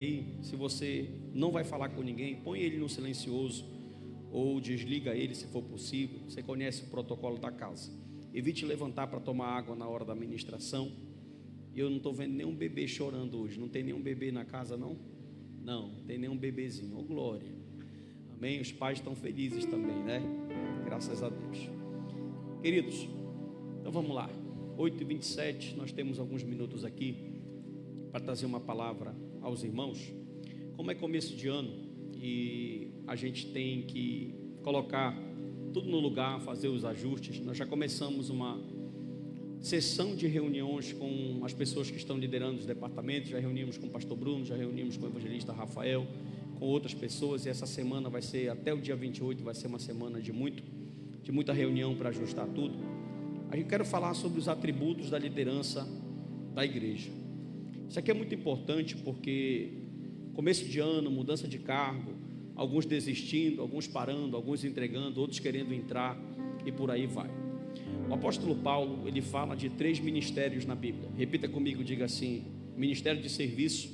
E se você não vai falar com ninguém, põe ele no silencioso ou desliga ele se for possível. Você conhece o protocolo da casa. Evite levantar para tomar água na hora da ministração. E eu não estou vendo nenhum bebê chorando hoje. Não tem nenhum bebê na casa, não? Não tem nenhum bebezinho. Oh, glória. Amém? Os pais estão felizes também, né? Graças a Deus. Queridos, então vamos lá. 8h27, nós temos alguns minutos aqui para trazer uma palavra aos irmãos. Como é começo de ano e a gente tem que colocar tudo no lugar, fazer os ajustes, nós já começamos uma sessão de reuniões com as pessoas que estão liderando os departamentos. Já reunimos com o pastor Bruno, já reunimos com o evangelista Rafael, com outras pessoas, e essa semana vai ser, até o dia 28, vai ser uma semana de muita reunião para ajustar tudo. Aí eu quero falar sobre os atributos da liderança da igreja. Isso aqui é muito importante porque começo de ano, mudança de cargo, alguns desistindo, alguns parando, alguns entregando, outros querendo entrar e por aí vai. O apóstolo Paulo, ele fala de 3 ministérios na Bíblia. Repita comigo, diga assim: ministério de serviço,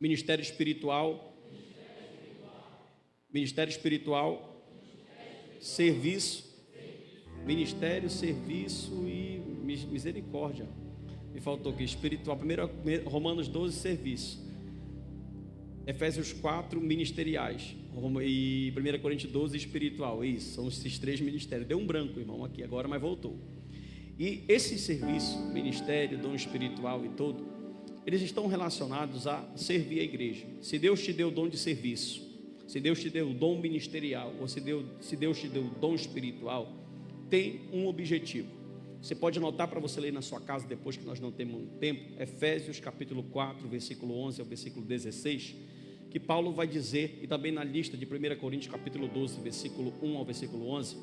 ministério espiritual, serviço, ministério, serviço e misericórdia. Me faltou aqui, espiritual. Primeiro, Romanos 12, serviço. Efésios 4, ministeriais. E 1 Coríntios 12, espiritual. Isso, são esses 3 ministérios. Deu um branco, irmão, aqui agora, mas voltou. E esse serviço, ministério, dom espiritual e todo, eles estão relacionados a servir a igreja. Se Deus te deu o dom de serviço, se Deus te deu o dom ministerial, ou se Deus te deu o dom espiritual, tem um objetivo. Você pode anotar para você ler na sua casa depois, que nós não temos tempo. Efésios capítulo 4, versículo 11 ao versículo 16, que Paulo vai dizer, e também na lista de 1 Coríntios capítulo 12, versículo 1 ao versículo 11,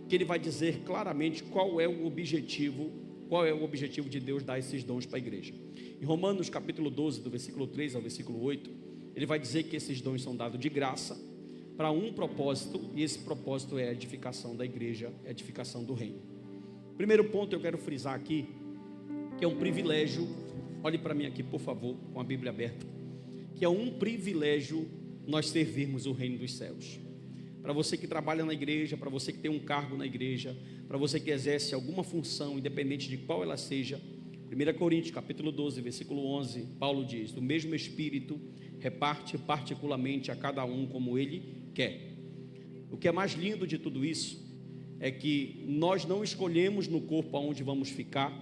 que ele vai dizer claramente qual é o objetivo de Deus dar esses dons para a igreja. Em Romanos capítulo 12, do versículo 3 ao versículo 8, ele vai dizer que esses dons são dados de graça para um propósito, e esse propósito é a edificação da igreja, a edificação do reino. Primeiro ponto eu quero frisar aqui, que é um privilégio. Olhe para mim aqui, por favor, com a Bíblia aberta. Que é um privilégio nós servirmos o reino dos céus. Para você que trabalha na igreja, para você que tem um cargo na igreja, para você que exerce alguma função, independente de qual ela seja. 1 Coríntios capítulo 12, versículo 11, Paulo diz: o mesmo Espírito reparte particularmente a cada um como Ele quer. O que é mais lindo de tudo isso é que nós não escolhemos no corpo aonde vamos ficar,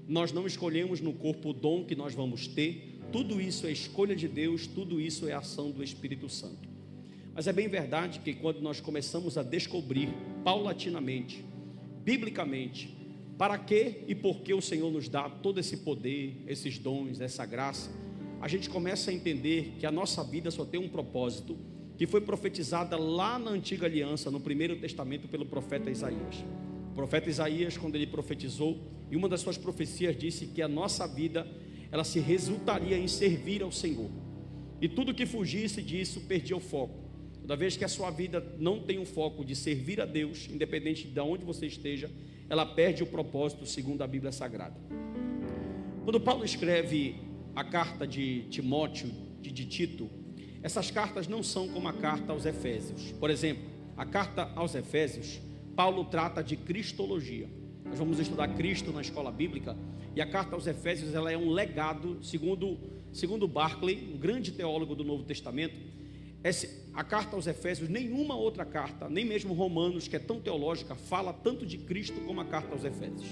nós não escolhemos no corpo o dom que nós vamos ter. Tudo isso é escolha de Deus, tudo isso é ação do Espírito Santo. Mas é bem verdade que quando nós começamos a descobrir paulatinamente, biblicamente, para que e por que o Senhor nos dá todo esse poder, esses dons, essa graça, a gente começa a entender que a nossa vida só tem um propósito, que foi profetizada lá na antiga aliança, no Primeiro Testamento, pelo profeta Isaías. O profeta Isaías, quando ele profetizou, e uma das suas profecias disse que a nossa vida, ela se resultaria em servir ao Senhor, e tudo que fugisse disso perdia o foco. Toda vez que a sua vida não tem um foco de servir a Deus, independente de onde você esteja, ela perde o propósito segundo a Bíblia Sagrada. Quando Paulo escreve a carta de Timóteo, de Tito, essas cartas não são como a carta aos Efésios. Por exemplo, a carta aos Efésios, Paulo trata de cristologia. Nós vamos estudar Cristo na escola bíblica, e a carta aos Efésios, ela é um legado, segundo Barclay, um grande teólogo do Novo Testamento. A carta aos Efésios, nenhuma outra carta, nem mesmo Romanos, que é tão teológica, fala tanto de Cristo como a carta aos Efésios.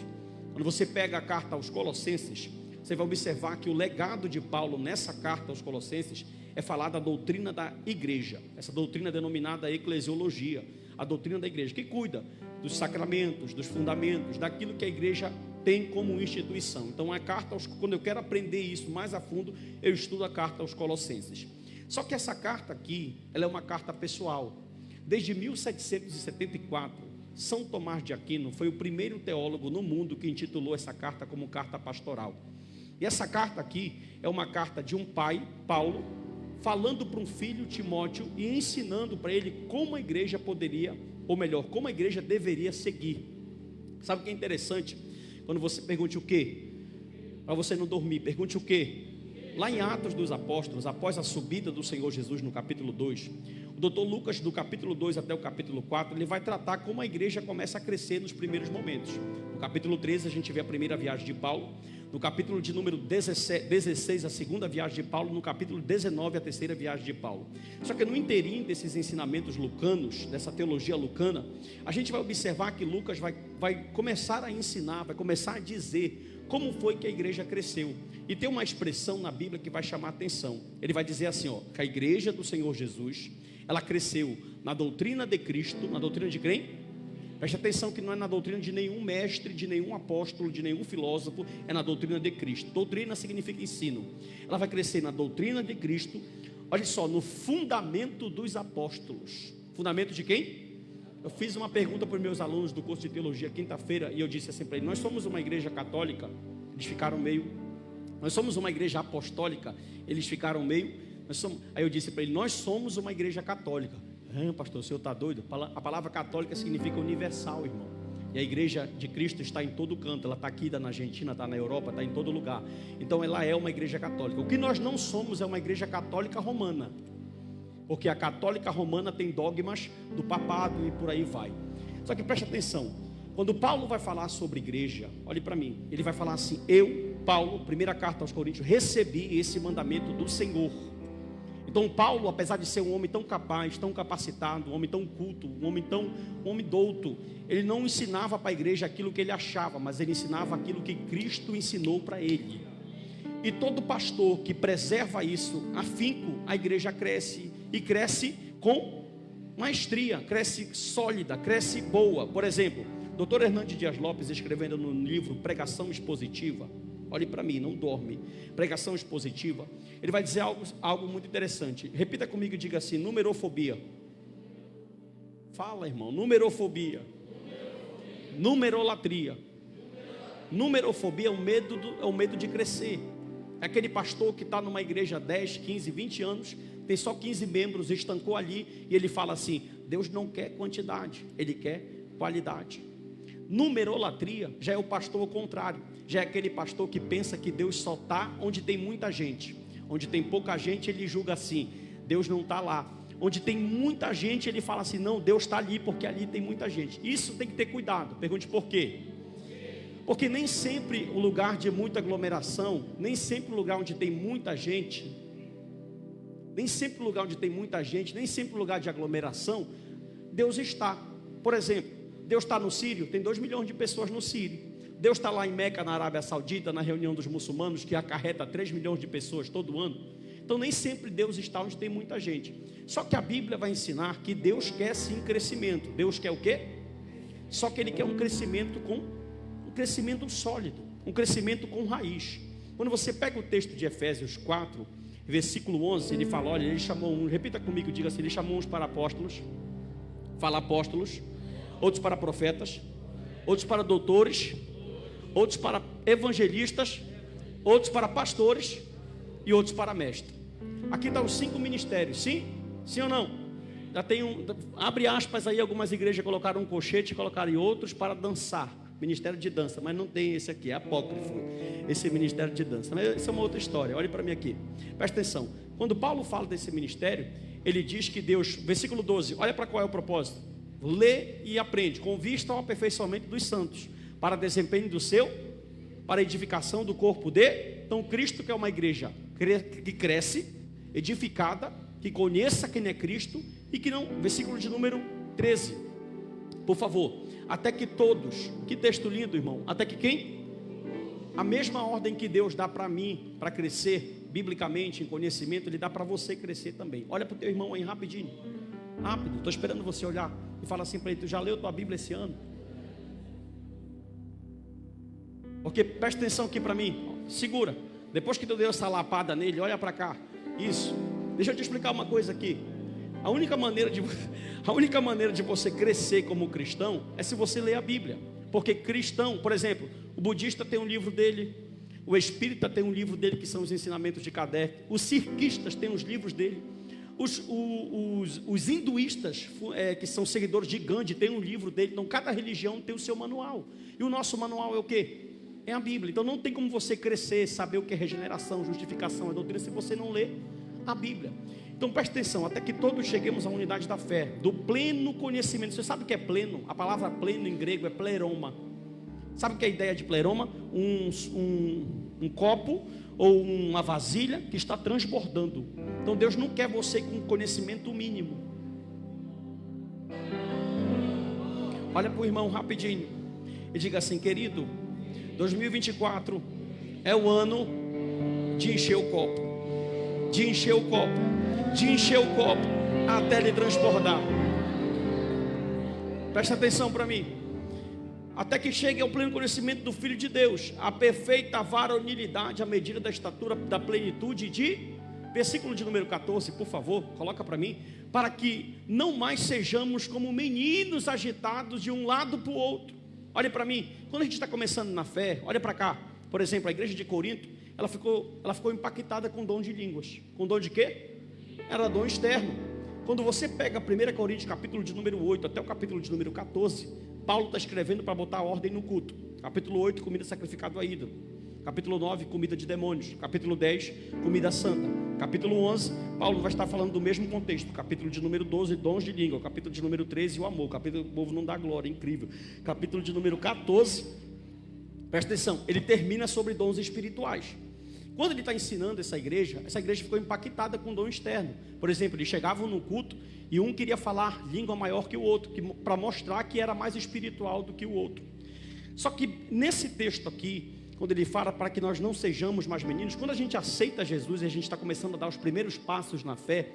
Quando você pega a carta aos Colossenses, você vai observar que o legado de Paulo nessa carta aos Colossenses é falar da doutrina da igreja. Essa doutrina é denominada eclesiologia, a doutrina da igreja, que cuida dos sacramentos, dos fundamentos, daquilo que a igreja tem como instituição. Então a carta, quando eu quero aprender isso mais a fundo, eu estudo a carta aos Colossenses. Só que essa carta aqui, ela é uma carta pessoal. Desde 1774, São Tomás de Aquino foi o primeiro teólogo no mundo que intitulou essa carta como carta pastoral. E essa carta aqui é uma carta de um pai, Paulo, falando para um filho, Timóteo, e ensinando para ele como a igreja poderia, ou melhor, como a igreja deveria seguir. Sabe o que é interessante? Quando você pergunte o quê? Para você não dormir, pergunte o quê? lá em Atos dos Apóstolos, após a subida do Senhor Jesus no capítulo 2, o doutor Lucas, do capítulo 2 até o capítulo 4, ele vai tratar como a igreja começa a crescer nos primeiros momentos. No capítulo 13 a gente vê a primeira viagem de Paulo, no capítulo de número 16 a segunda viagem de Paulo, no capítulo 19 a terceira viagem de Paulo. Só que no inteirinho desses ensinamentos lucanos, dessa teologia lucana, a gente vai observar que Lucas vai começar a ensinar, vai começar a dizer como foi que a igreja cresceu. E tem uma expressão na Bíblia que vai chamar a atenção. Ele vai dizer assim, ó, que a igreja do Senhor Jesus, ela cresceu na doutrina de Cristo. Na doutrina de quem? Preste atenção que não é na doutrina de nenhum mestre, de nenhum apóstolo, de nenhum filósofo, é na doutrina de Cristo. Doutrina significa ensino. Ela vai crescer na doutrina de Cristo, olha só, no fundamento dos apóstolos. Fundamento de quem? Eu fiz uma pergunta para os meus alunos do curso de teologia quinta-feira, e eu disse assim para eles: nós somos uma igreja católica? Eles ficaram meio. Nós somos uma igreja apostólica? Eles ficaram meio. Aí eu disse para ele: nós somos uma igreja católica. Pastor, o senhor está doido? A palavra católica significa universal, irmão. E a igreja de Cristo está em todo canto. Ela está aqui, está na Argentina, está na Europa, está em todo lugar. Então ela é uma igreja católica. O que nós não somos é uma igreja católica romana, porque a católica romana tem dogmas do papado e por aí vai. Só que preste atenção, quando Paulo vai falar sobre igreja, olhe para mim, ele vai falar assim: eu, Paulo, primeira carta aos Coríntios, recebi esse mandamento do Senhor. Então Paulo, apesar de ser um homem tão capaz, tão capacitado, um homem tão culto, um homem douto, ele não ensinava para a igreja aquilo que ele achava, mas ele ensinava aquilo que Cristo ensinou para ele. E todo pastor que preserva isso, afinco, a igreja cresce, e cresce com maestria, cresce sólida, cresce boa. Por exemplo, Dr. Hernandes Dias Lopes, escrevendo no livro Pregação Expositiva, olhe para mim, não dorme, Pregação Expositiva, ele vai dizer algo muito interessante. Repita comigo e diga assim: numerofobia. Fala, irmão. Numerofobia. Numerolatria. Numerofobia é o medo de crescer. É aquele pastor que está numa igreja há 10, 15, 20 anos, tem só 15 membros, estancou ali, e ele fala assim: Deus não quer quantidade, Ele quer qualidade. Numerolatria já é o pastor ao contrário, já é aquele pastor que pensa que Deus só está onde tem muita gente. Onde tem pouca gente, ele julga assim: Deus não está lá. Onde tem muita gente, ele fala assim: não, Deus está ali, porque ali tem muita gente. Isso tem que ter cuidado. Pergunte por quê? Porque nem sempre o lugar de muita aglomeração, nem sempre o lugar onde tem muita gente, nem sempre o lugar onde tem muita gente, nem sempre o lugar de aglomeração, Deus está. Por exemplo, Deus está no Sírio, tem 2 milhões de pessoas no Sírio. Deus está lá em Meca, na Arábia Saudita, na reunião dos muçulmanos, que acarreta 3 milhões de pessoas todo ano. Então nem sempre Deus está onde tem muita gente. Só que a Bíblia vai ensinar que Deus quer sim crescimento. Deus quer o quê? Só que Ele quer um crescimento sólido, um crescimento com raiz. Quando você pega o texto de Efésios 4, versículo 11, ele fala, olha, ele chamou uns, repita comigo, diga assim: ele chamou uns para apóstolos, fala apóstolos, outros para profetas, outros para doutores, outros para evangelistas, outros para pastores e outros para mestres. Aqui estão os 5 ministérios, sim? Sim ou não? Já tem abre aspas aí, algumas igrejas colocaram um colchete e colocaram outros para dançar, ministério de dança, mas não tem esse aqui, é apócrifo, esse ministério de dança, mas isso é uma outra história. Olhe para mim aqui, presta atenção. Quando Paulo fala desse ministério, ele diz que Deus, versículo 12, olha para qual é o propósito: lê e aprende, com vista ao aperfeiçoamento dos santos, para desempenho do seu, para edificação do corpo de. Então Cristo que é uma igreja que cresce, edificada, que conheça quem é Cristo, e que não, versículo de número 13, por favor, até que todos, que texto lindo, irmão, até que quem? A mesma ordem que Deus dá para mim, para crescer, biblicamente, em conhecimento, Ele dá para você crescer também. Olha para o teu irmão aí, rapidinho, rápido, estou esperando você olhar, e fala assim para ele: tu já leu tua Bíblia esse ano? Porque presta atenção aqui para mim, segura, depois que tu deu essa lapada nele, olha para cá, isso, deixa eu te explicar uma coisa aqui. A única maneira de você crescer como cristão é se você ler a Bíblia. Porque cristão, por exemplo, o budista tem um livro dele, o espírita tem um livro dele, que são os ensinamentos de Kardec, os cirquistas têm os livros dele, os hinduístas, que são seguidores de Gandhi, tem um livro dele. Então cada religião tem o seu manual. E o nosso manual é o quê? É a Bíblia. Então não tem como você crescer, saber o que é regeneração, justificação, é doutrina, se você não lê a Bíblia. Então preste atenção, até que todos cheguemos à unidade da fé, do pleno conhecimento. Você sabe o que é pleno? A palavra pleno em grego é pleroma. Sabe o que é a ideia de pleroma? Um copo ou uma vasilha que está transbordando. Então Deus não quer você com conhecimento mínimo. Olha para o irmão rapidinho e diga assim: querido, 2024 é o ano de encher o copo, de encher o copo, de encher o copo até ele transbordar. Presta atenção para mim. Até que chegue ao pleno conhecimento do Filho de Deus, a perfeita varonilidade, à medida da estatura da plenitude de... Versículo de número 14, por favor, coloca para mim. Para que não mais sejamos como meninos agitados de um lado para o outro. Olha para mim, quando a gente está começando na fé, olha para cá. Por exemplo, a igreja de Corinto, ela ficou impactada com dom de línguas. Com dom de quê? Era dom externo. Quando você pega 1 Coríntios, capítulo de número 8, até o capítulo de número 14, Paulo está escrevendo para botar ordem no culto. Capítulo 8, comida sacrificada a ídolo. Capítulo 9, comida de demônios. Capítulo 10, comida santa. Capítulo 11, Paulo vai estar falando do mesmo contexto. Capítulo de número 12, dons de língua. Capítulo de número 13, o amor. Capítulo do povo não dá glória, incrível. Capítulo de número 14, presta atenção, ele termina sobre dons espirituais. Quando ele está ensinando essa igreja ficou impactada com dom externo. Por exemplo, eles chegavam no culto e um queria falar língua maior que o outro, para mostrar que era mais espiritual do que o outro. Só que nesse texto aqui, quando ele fala para que nós não sejamos mais meninos, quando a gente aceita Jesus e a gente está começando a dar os primeiros passos na fé,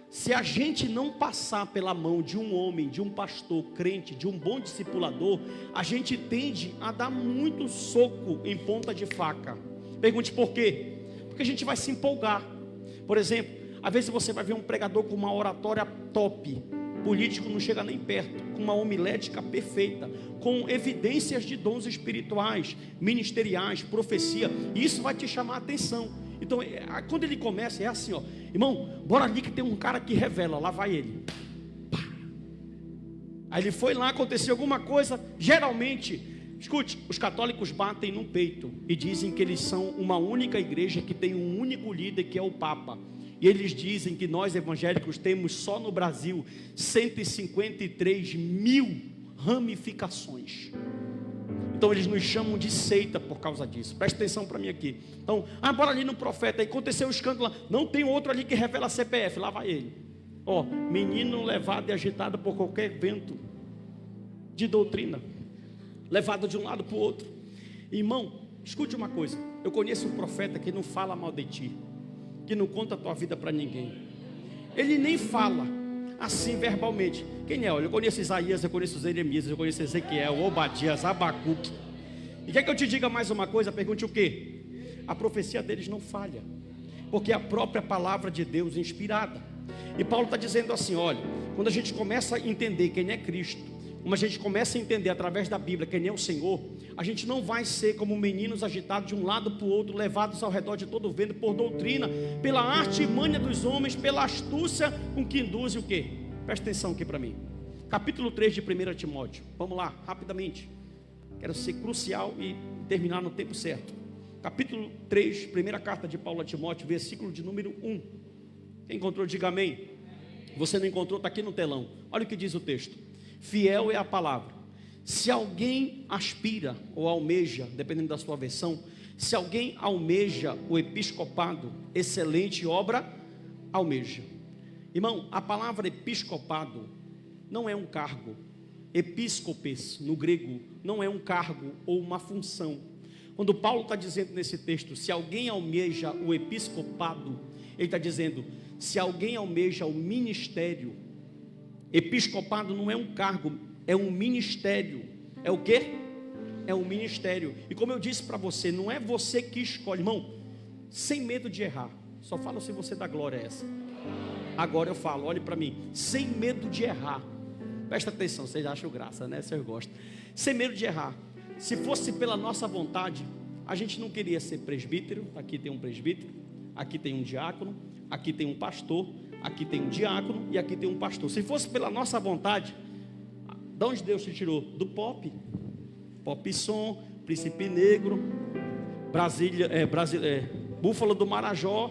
se a gente não passar pela mão de um homem, de um pastor crente, de um bom discipulador, a gente tende a dar muito soco em ponta de faca. Pergunte por quê? Porque a gente vai se empolgar. Por exemplo, às vezes você vai ver um pregador com uma oratória top, político não chega nem perto, com uma homilética perfeita, com evidências de dons espirituais, ministeriais, profecia, e isso vai te chamar a atenção. Então, quando ele começa, é assim, ó, irmão, bora ali que tem um cara que revela, lá vai ele. Pá. Aí ele foi lá, aconteceu alguma coisa, geralmente, escute, os católicos batem no peito e dizem que eles são uma única igreja que tem um único líder, que é o Papa. E eles dizem que nós evangélicos temos só no Brasil 153 mil ramificações. Então eles nos chamam de seita por causa disso. Presta atenção para mim aqui. Então, bora ali no profeta, aí aconteceu um escândalo lá. Não tem outro ali que revela a CPF, lá vai ele. Ó, menino levado e agitado por qualquer vento de doutrina, levado de um lado para o outro. Irmão, escute uma coisa. Eu conheço um profeta que não fala mal de ti, que não conta a tua vida para ninguém. Ele nem fala assim verbalmente. Quem é? Olha, eu conheço Isaías, eu conheço Jeremias, eu conheço Ezequiel, Obadias, Abacuque. E quer que eu te diga mais uma coisa? Pergunte o quê? A profecia deles não falha, porque é a própria palavra de Deus inspirada. E Paulo está dizendo assim, olha, quando a gente começa a entender quem é Cristo, como a gente começa a entender através da Bíblia quem é o Senhor, a gente não vai ser como meninos agitados de um lado para o outro, levados ao redor de todo vento por doutrina, pela artimanha dos homens, pela astúcia com que induz o quê? Presta atenção aqui para mim. Capítulo 3 de 1 Timóteo. Vamos lá, rapidamente. Quero ser crucial e terminar no tempo certo. Capítulo 3, primeira carta de Paulo a Timóteo, versículo de número 1. Quem encontrou, diga amém. Você não encontrou, está aqui no telão. Olha o que diz o texto. Fiel é a palavra. Se alguém aspira ou almeja, dependendo da sua versão, se alguém almeja o episcopado, excelente obra almeja. Irmão, a palavra episcopado não é um cargo. Episcopes, no grego, não é um cargo ou uma função. Quando Paulo está dizendo nesse texto, se alguém almeja o episcopado, ele está dizendo, se alguém almeja o ministério. Episcopado não é um cargo, é um ministério. É o quê? É um ministério. E como eu disse para você, não é você que escolhe, irmão, sem medo de errar. Só falo se você dá glória a essa. Agora eu falo, olhe para mim, sem medo de errar. Presta atenção, vocês acham graça, né? Vocês gostam. Sem medo de errar. Se fosse pela nossa vontade, a gente não queria ser presbítero. Aqui tem um presbítero, aqui tem um diácono, aqui tem um pastor, aqui tem um diácono e aqui tem um pastor. Se fosse pela nossa vontade, de onde Deus te tirou? Do pop som, Príncipe Negro, Búfalo do Marajó,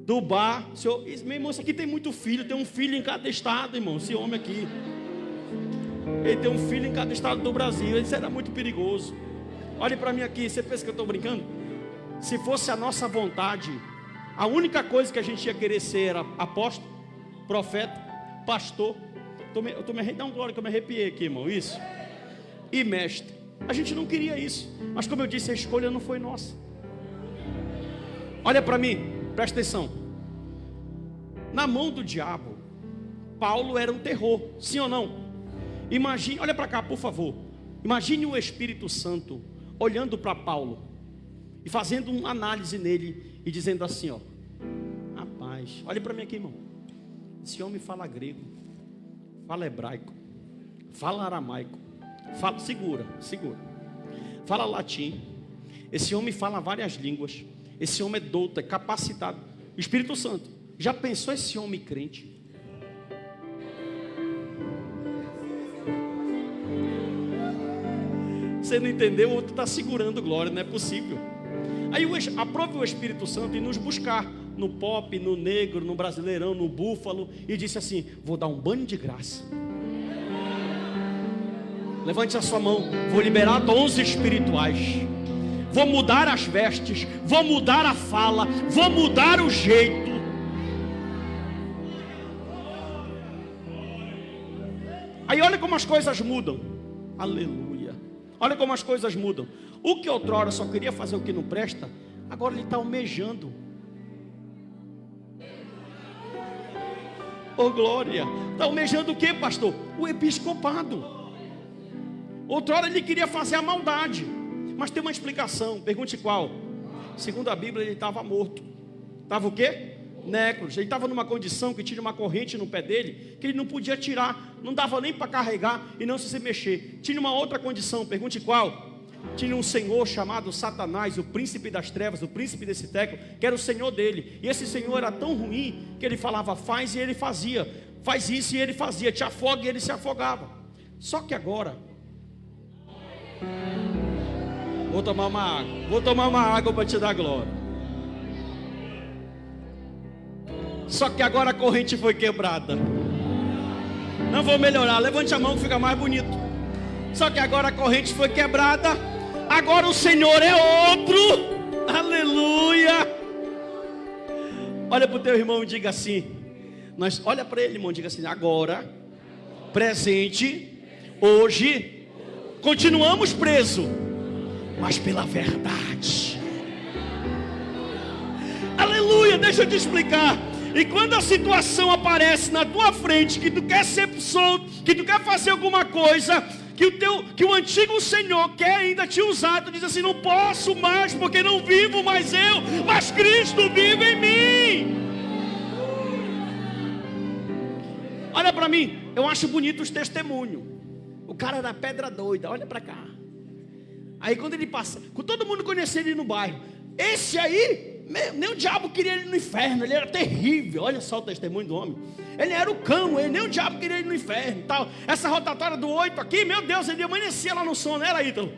do Bar. Senhor, meu irmão, isso aqui tem muito filho. Tem um filho em cada estado, irmão. Esse homem aqui, ele tem um filho em cada estado do Brasil. Isso era muito perigoso. Olhe para mim aqui. Você pensa que eu estou brincando? Se fosse a nossa vontade, a única coisa que a gente ia querer ser era apóstolo, profeta, pastor. Dá um glória que eu me arrepiei aqui, irmão. Isso. E mestre. A gente não queria isso. Mas como eu disse, a escolha não foi nossa. Olha para mim. Presta atenção. Na mão do diabo, Paulo era um terror. Sim ou não? Imagine, olha para cá, por favor. Imagine o Espírito Santo olhando para Paulo e fazendo uma análise nele e dizendo assim, ó: rapaz, olha para mim aqui, irmão. Esse homem fala grego, fala hebraico, fala aramaico, segura, fala latim. Esse homem fala várias línguas. Esse homem é douto, é capacitado. Espírito Santo, já pensou esse homem crente? Você não entendeu? O outro está segurando glória, não é possível. Aí aprove o Espírito Santo em nos buscar no pop, no negro, no brasileirão, no búfalo, e disse assim: vou dar um banho de graça. Levante a sua mão. Vou liberar dons espirituais. Vou mudar as vestes. Vou mudar a fala. Vou mudar o jeito. Aí olha como as coisas mudam. Aleluia. Olha como as coisas mudam. O que outrora só queria fazer o que não presta, agora ele está almejando. Oh glória. Está almejando o que, pastor? O episcopado. Outrora ele queria fazer a maldade, mas tem uma explicação. Pergunte qual? Segundo a Bíblia, ele estava morto. Estava o quê? Nécros. Ele estava numa condição que tinha uma corrente no pé dele, que ele não podia tirar, não dava nem para carregar e não se mexer. Tinha uma outra condição. Pergunte qual? Tinha um senhor chamado Satanás, o príncipe das trevas, o príncipe desse século, que era o senhor dele. E esse senhor era tão ruim que ele falava faz e ele fazia, faz isso e ele fazia, te afoga e ele se afogava. Só que agora, vou tomar uma água para te dar glória. Só que agora a corrente foi quebrada. Não vou melhorar, levante a mão que fica mais bonito. Só que agora a corrente foi quebrada. Agora o Senhor é outro. Aleluia. Olha para o teu irmão e diga assim. Olha para ele, irmão, diga assim: agora, presente, hoje, continuamos presos, mas pela verdade. Aleluia, deixa eu te explicar. E quando a situação aparece na tua frente, que tu quer ser solto, que tu quer fazer alguma coisa, que o antigo Senhor quer ainda te usar, tu diz assim: não posso mais, porque não vivo mais eu, mas Cristo vive em mim. Olha para mim, eu acho bonito os testemunhos. O cara era pedra doida, olha para cá. Aí quando ele passa, com todo mundo conhecia ele no bairro, esse aí, nem o diabo queria ele no inferno, ele era terrível. Olha só o testemunho do homem. Ele era o cão, nem o diabo queria ele no inferno tal. Essa rotatória do 8 aqui, meu Deus, ele amanhecia lá no sono, era Ítalo.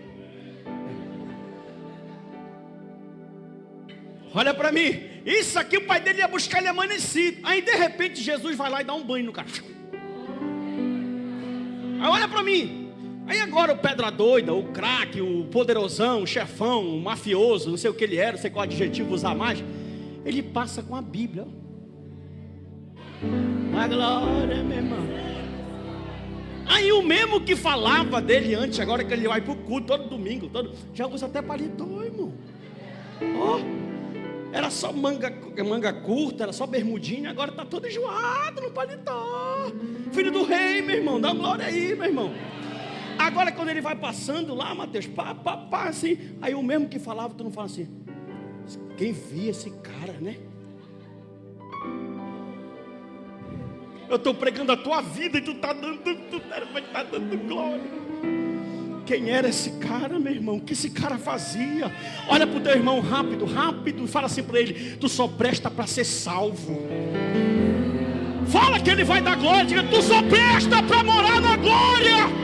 Olha para mim, isso aqui o pai dele ia buscar ele amanhecido. Aí de repente Jesus vai lá e dá um banho no cara. Aí olha para mim. Aí agora o pedra doida, o craque, o poderosão, o chefão, o mafioso, não sei o que ele era, não sei qual adjetivo usar mais, ele passa com a Bíblia. A glória, meu irmão. Aí o mesmo que falava dele antes, agora que ele vai pro culto todo domingo, já usa até paletó, irmão. Era só manga curta, era só bermudinha, agora tá todo enjoado no paletó. Filho do rei, meu irmão, dá glória aí, meu irmão. Agora quando ele vai passando lá, Mateus, assim, aí o mesmo que falava, tu não fala assim: quem via esse cara, né? Eu estou pregando a tua vida e tu está dando glória. Quem era esse cara, meu irmão? O que esse cara fazia? Olha para o teu irmão rápido, e fala assim para ele: tu só presta para ser salvo. Fala que ele vai dar glória, diga: tu só presta para morar na glória.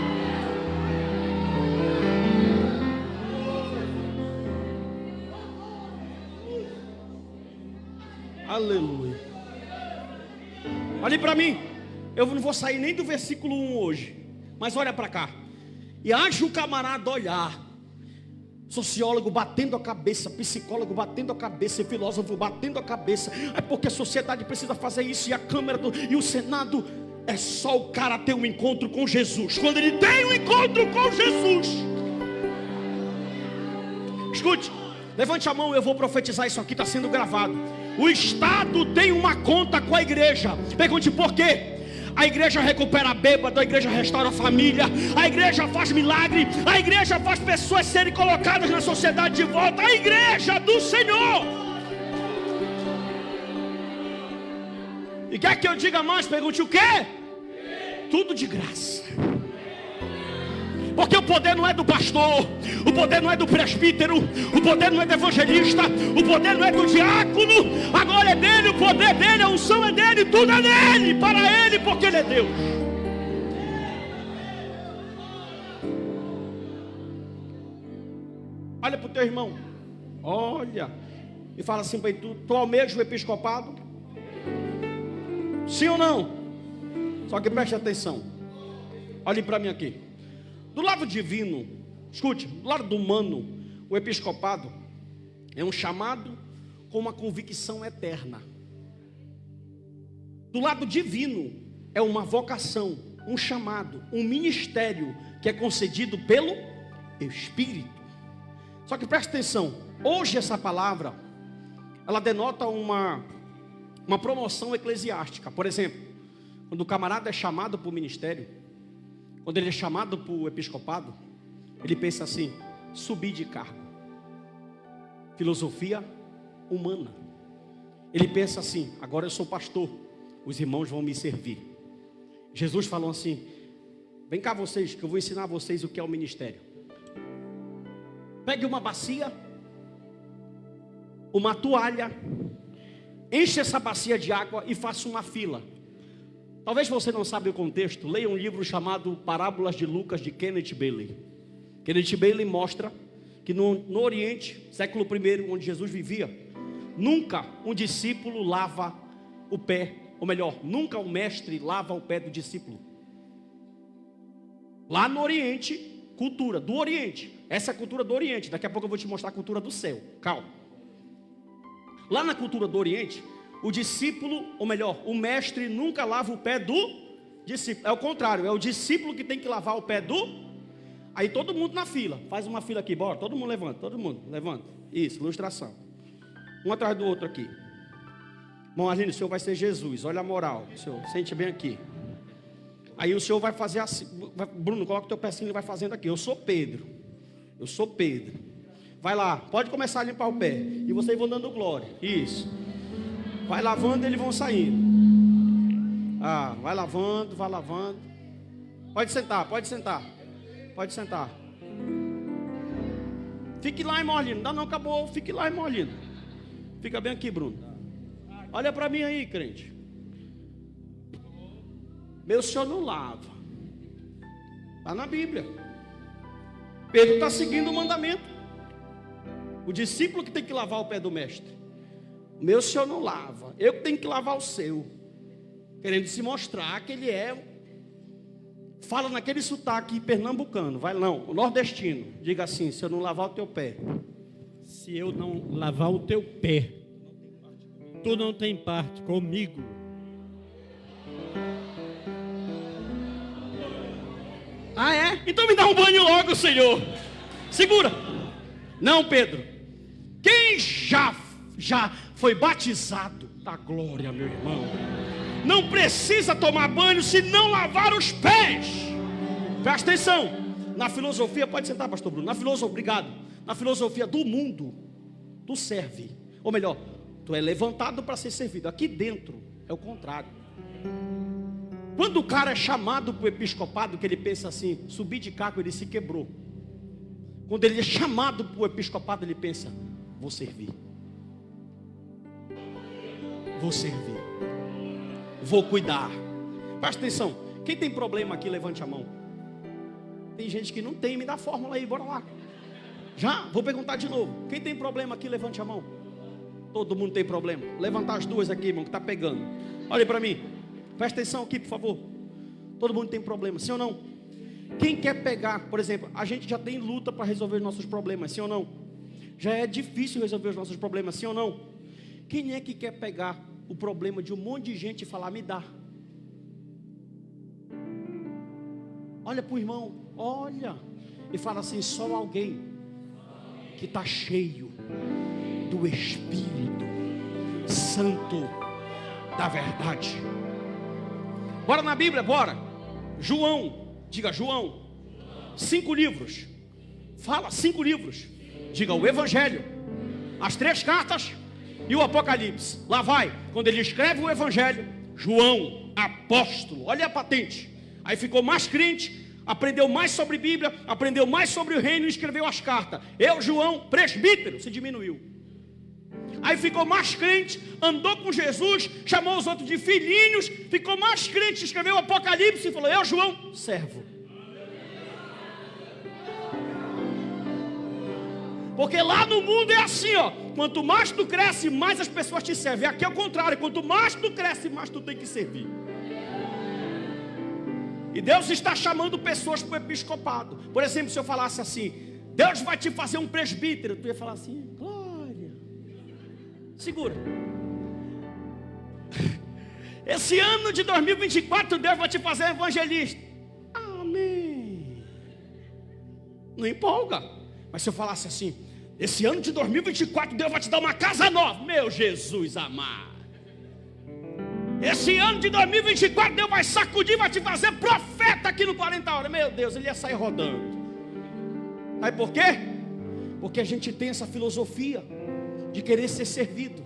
Aleluia. Olhe para mim. Eu não vou sair nem do versículo 1 hoje, mas olha para cá. E haja o camarada olhar. Sociólogo batendo a cabeça, psicólogo batendo a cabeça, filósofo batendo a cabeça. É porque a sociedade precisa fazer isso, e a Câmara e o Senado. É só o cara ter um encontro com Jesus. Quando ele tem um encontro com Jesus, escute, levante a mão, eu vou profetizar. Isso aqui está sendo gravado. O Estado tem uma conta com a igreja. Pergunte por quê? A igreja recupera bêbado, a igreja restaura a família, a igreja faz milagre, a igreja faz pessoas serem colocadas na sociedade de volta. A igreja do Senhor. E quer que eu diga mais? Pergunte o quê? Tudo de graça. Porque o poder não é do pastor, o poder não é do presbítero, o poder não é do evangelista, o poder não é do diácono. A glória é dele, o poder dele, a unção é dele, tudo é dele, para ele, porque ele é Deus. Olha para o teu irmão, olha, e fala assim para ele: tu almeja o episcopado? Sim ou não? Só que preste atenção. Olhe para mim aqui. Do lado divino, escute, do lado do humano, o episcopado é um chamado com uma convicção eterna. Do lado divino, é uma vocação, um chamado, um ministério que é concedido pelo Espírito. Só que preste atenção, hoje essa palavra, ela denota uma promoção eclesiástica. Por exemplo, quando o camarada é chamado para o ministério, quando ele é chamado para o episcopado, ele pensa assim: subir de cargo. Filosofia humana. Ele pensa assim: agora eu sou pastor, os irmãos vão me servir. Jesus falou assim: vem cá vocês, que eu vou ensinar vocês o que é o ministério. Pegue uma bacia, uma toalha, enche essa bacia de água e faça uma fila. Talvez você não saiba o contexto. Leia um livro chamado Parábolas de Lucas, de Kenneth Bailey. Kenneth Bailey mostra que no Oriente, século I, onde Jesus vivia, nunca um discípulo lava o pé, ou melhor, nunca o mestre lava o pé do discípulo. Lá no Oriente, cultura do Oriente, essa é a cultura do Oriente. Daqui a pouco eu vou te mostrar a cultura do céu, calma. Lá na cultura do Oriente, o discípulo, ou melhor, o mestre nunca lava o pé do discípulo. É o contrário, é o discípulo que tem que lavar o pé do... Aí todo mundo na fila, faz uma fila aqui, bora, todo mundo levanta. Isso, ilustração. Um atrás do outro aqui. Bom, Aline, o senhor vai ser Jesus, olha a moral, o senhor, sente bem aqui. Aí o senhor vai fazer assim, Bruno, coloca o teu pezinho e vai fazendo aqui. Eu sou Pedro. Vai lá, pode começar a limpar o pé. E vocês vão dando glória, isso. Vai lavando e eles vão saindo. Vai lavando. Pode sentar. Fique lá, irmão Arlindo. Não, acabou. Fique lá, irmão Arlindo. Fica bem aqui, Bruno. Olha para mim aí, crente. Meu senhor não lava. Está na Bíblia. Pedro está seguindo o mandamento. O discípulo que tem que lavar o pé do mestre. Meu senhor não lava, eu que tenho que lavar o seu. Querendo se mostrar que ele fala naquele sotaque pernambucano. Vai não, o nordestino. Diga assim: se eu não lavar o teu pé. Se eu não lavar o teu pé, tu não tem parte comigo. Ah é? Então me dá um banho logo, Senhor. Segura. Não, Pedro. Quem já foi batizado, da glória, meu irmão, não precisa tomar banho se não lavar os pés. Presta atenção. Na filosofia, pode sentar, pastor Bruno. Na filosofia, obrigado. Na filosofia do mundo, tu serve. Ou melhor, tu é levantado para ser servido. Aqui dentro é o contrário. Quando o cara é chamado para o episcopado, que ele pensa assim: subir de cargo, ele se quebrou. Quando ele é chamado para o episcopado, ele pensa: vou servir. Vou cuidar. Presta atenção. Quem tem problema aqui, levante a mão. Tem gente que não tem, me dá a fórmula aí, bora lá. Já? Vou perguntar de novo. Quem tem problema aqui, levante a mão. Todo mundo tem problema. Levantar as duas aqui, irmão, que está pegando. Olha para mim. Presta atenção aqui, por favor. Todo mundo tem problema, sim ou não? Quem quer pegar, por exemplo, a gente já tem luta para resolver os nossos problemas, sim ou não? Já é difícil resolver os nossos problemas, sim ou não? Quem é que quer pegar o problema de um monte de gente e falar, me dá? Olha para o irmão, olha, e fala assim, só alguém que está cheio do Espírito Santo da verdade. Bora na Bíblia, bora. João, diga João. 5 livros. Fala 5 livros. Diga o Evangelho, as 3 cartas e o Apocalipse. Lá vai, quando ele escreve o Evangelho, João, apóstolo, olha a patente. Aí ficou mais crente, aprendeu mais sobre Bíblia, aprendeu mais sobre o reino e escreveu as cartas. Eu, João, presbítero, se diminuiu. Aí ficou mais crente, andou com Jesus, chamou os outros de filhinhos, ficou mais crente, escreveu o Apocalipse e falou, eu, João, servo. Porque lá no mundo é assim, ó, quanto mais tu cresce, mais as pessoas te servem. Aqui é o contrário, quanto mais tu cresce, mais tu tem que servir. E Deus está chamando pessoas para o episcopado. Por exemplo, se eu falasse assim, Deus vai te fazer um presbítero, tu ia falar assim, glória. Segura. Esse ano de 2024, Deus vai te fazer evangelista. Amém. Não empolga. Mas se eu falasse assim, esse ano de 2024, Deus vai te dar uma casa nova. Meu Jesus amado. Esse ano de 2024, Deus vai sacudir, vai te fazer profeta aqui no 40 horas. Meu Deus, ele ia sair rodando. Sabe por quê? Porque a gente tem essa filosofia de querer ser servido.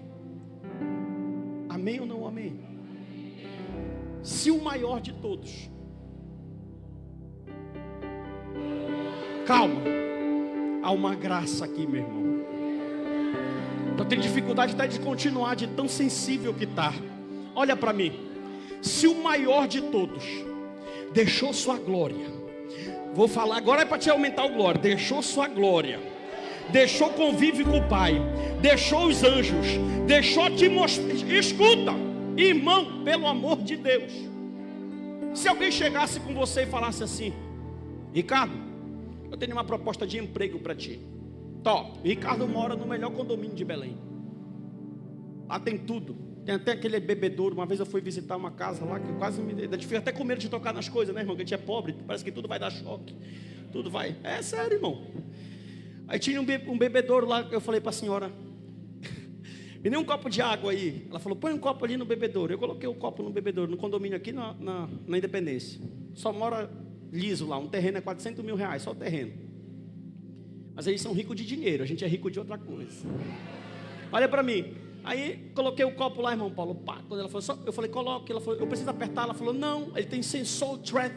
Amém ou não amém? Se o maior de todos, calma, há uma graça aqui, meu irmão. Eu tenho dificuldade até de continuar, de tão sensível que está. Olha para mim. Se o maior de todos deixou sua glória, vou falar agora é para te aumentar o glória. Deixou sua glória, deixou convívio com o Pai, deixou os anjos, deixou te mostrar. Escuta, irmão, pelo amor de Deus. Se alguém chegasse com você e falasse assim, Ricardo, eu tenho uma proposta de emprego para ti. Top. Ricardo mora no melhor condomínio de Belém. Lá tem tudo. Tem até aquele bebedouro. Uma vez eu fui visitar uma casa lá que eu quase me dei. Fiquei até com medo de tocar nas coisas, né, irmão? Que a gente é pobre, parece que tudo vai dar choque. Tudo vai. É sério, irmão. Aí tinha um bebedouro lá. Eu falei para a senhora, me dê um copo de água aí. Ela falou, põe um copo ali no bebedouro. Eu coloquei o copo no bebedouro, no condomínio aqui na Independência. Só mora liso lá. Um terreno é 400 mil reais, só o terreno. Mas eles são ricos de dinheiro, a gente é rico de outra coisa. Olha para mim. Aí coloquei o copo lá, irmão Paulo. Pá, quando ela falou, eu falei, coloque. Ela falou, eu preciso apertar. Ela falou, não, ele tem sensor trend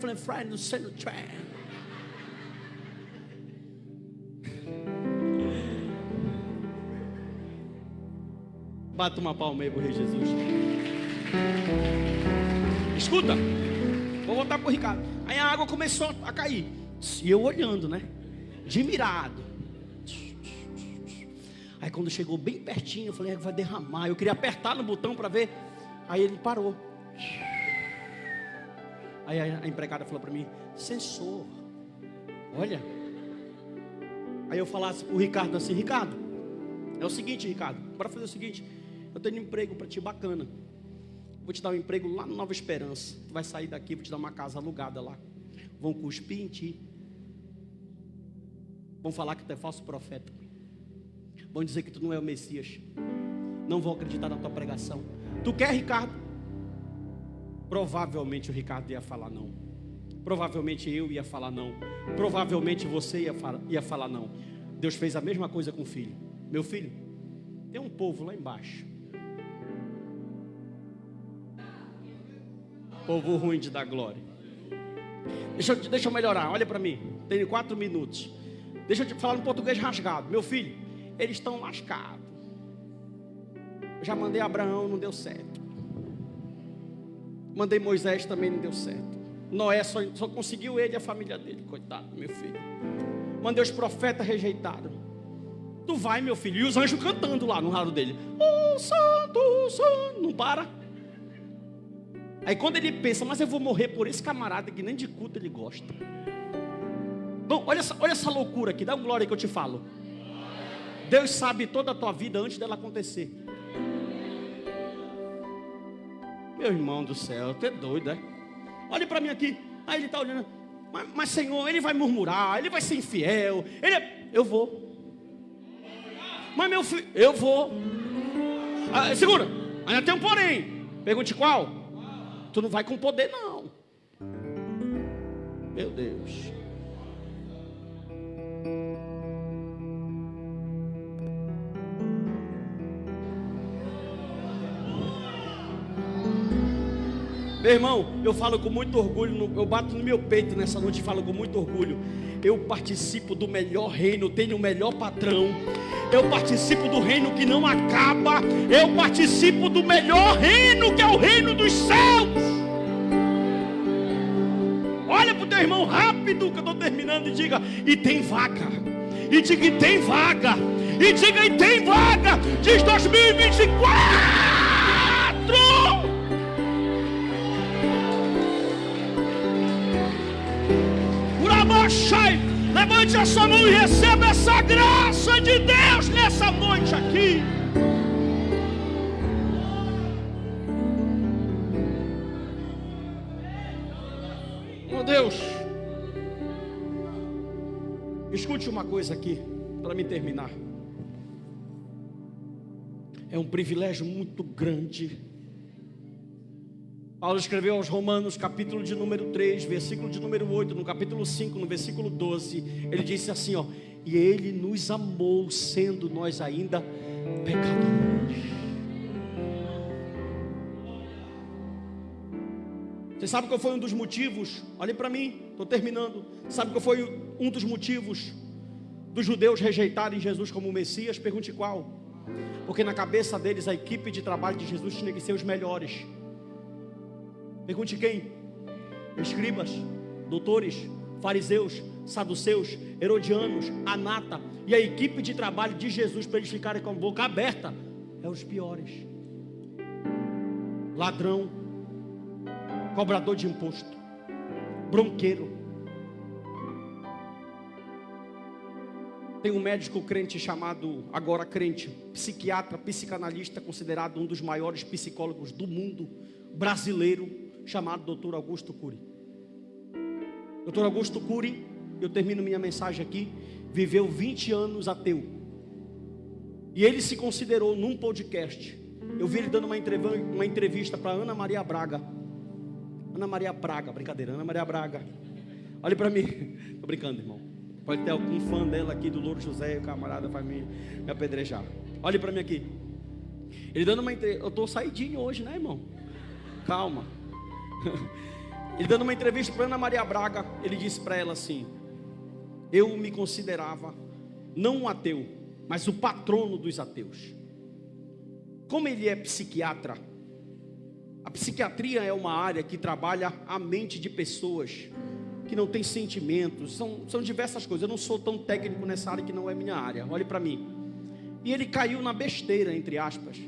no centro trend. Bata uma palma aí pro Rei Jesus. Escuta, vou voltar pro Ricardo. Aí a água começou a cair. E eu olhando, né? Admirado. Aí quando chegou bem pertinho, eu falei, vai derramar. Eu queria apertar no botão para ver. Aí ele parou. Aí a empregada falou para mim, sensor. Olha. Aí eu falasse pro Ricardo assim, Ricardo, é o seguinte, Ricardo, bora fazer o seguinte. Eu tenho um emprego para ti bacana. Vou te dar um emprego lá no Nova Esperança. Tu vai sair daqui, vou te dar uma casa alugada lá. Vão cuspir em ti. Vão falar que tu é falso profeta. Vão dizer que tu não é o Messias. Não vão acreditar na tua pregação. Tu quer, Ricardo? Provavelmente o Ricardo ia falar não. Provavelmente eu ia falar não. Provavelmente você ia falar não. Deus fez a mesma coisa com o filho. Meu filho, tem um povo lá embaixo. Povo ruim de dar glória. Deixa eu melhorar, olha para mim. Tenho 4 minutos. Deixa eu te falar no português rasgado. Meu filho, eles estão lascados. Eu já mandei Abraão, não deu certo. Mandei Moisés, também não deu certo. Noé só conseguiu ele e a família dele. Coitado, meu filho. Mandei os profetas, rejeitaram. Tu vai, meu filho, e os anjos cantando lá no lado dele. Oh, santo, santo, não para. Aí quando ele pensa, mas eu vou morrer por esse camarada que nem de culto ele gosta. Bom, olha essa loucura aqui, dá uma glória que eu te falo. Deus sabe toda a tua vida antes dela acontecer. Meu irmão do céu, tu é doido, é? Olha para mim aqui. Aí ele está olhando. Mas Senhor, ele vai murmurar, ele vai ser infiel. Eu vou. Mas meu filho, eu vou. Segura, ainda tem um porém. Pergunte qual? Tu não vai com poder não. Meu Deus. Meu irmão, eu falo com muito orgulho, eu bato no meu peito nessa noite e falo com muito orgulho. Eu participo do melhor reino, tenho o melhor patrão. Eu participo do reino que não acaba. Eu participo do melhor reino, que é o reino dos céus. Olha para o teu irmão rápido, que eu estou terminando, e diga: e tem vaga. E diga: e tem vaga. E diga: e tem vaga. Diz 2024. Levante a sua mão e receba essa graça de Deus nessa noite aqui. Meu Deus. Escute uma coisa aqui, para me terminar. É um privilégio muito grande. Paulo escreveu aos Romanos, capítulo de número 3, versículo de número 8, no capítulo 5, no versículo 12, ele disse assim, ó: e ele nos amou, sendo nós ainda pecadores. Você sabe qual foi um dos motivos? Olhe para mim, estou terminando. Sabe qual foi um dos motivos dos judeus rejeitarem Jesus como Messias? Pergunte qual? Porque na cabeça deles a equipe de trabalho de Jesus tinha que ser os melhores. Pergunte quem? Escribas, doutores, fariseus, saduceus, herodianos, a nata e a equipe de trabalho de Jesus, para eles ficarem com a boca aberta, é os piores. Ladrão, cobrador de imposto, bronqueiro. Tem um médico crente chamado, agora crente, psiquiatra, psicanalista, considerado um dos maiores psicólogos do mundo, brasileiro, chamado Dr. Augusto Cury. Dr. Augusto Cury, eu termino minha mensagem aqui, viveu 20 anos ateu. E ele se considerou num podcast. Eu vi ele dando uma entrevista para Ana Maria Braga. Ana Maria Braga, brincadeira, Ana Maria Braga. Olha para mim, tô brincando, irmão. Pode ter algum fã dela aqui do Louro José, o camarada vai me apedrejar. Olha para mim aqui. Ele dando uma entrevista, eu tô saidinho hoje, né, irmão? Calma. Ele dando uma entrevista para Ana Maria Braga, ele disse para ela assim: eu me considerava não um ateu, mas o patrono dos ateus. Como ele é psiquiatra, a psiquiatria é uma área que trabalha a mente de pessoas que não têm sentimentos, são diversas coisas. Eu não sou tão técnico nessa área, que não é minha área. Olhe para mim. E ele caiu na besteira, entre aspas,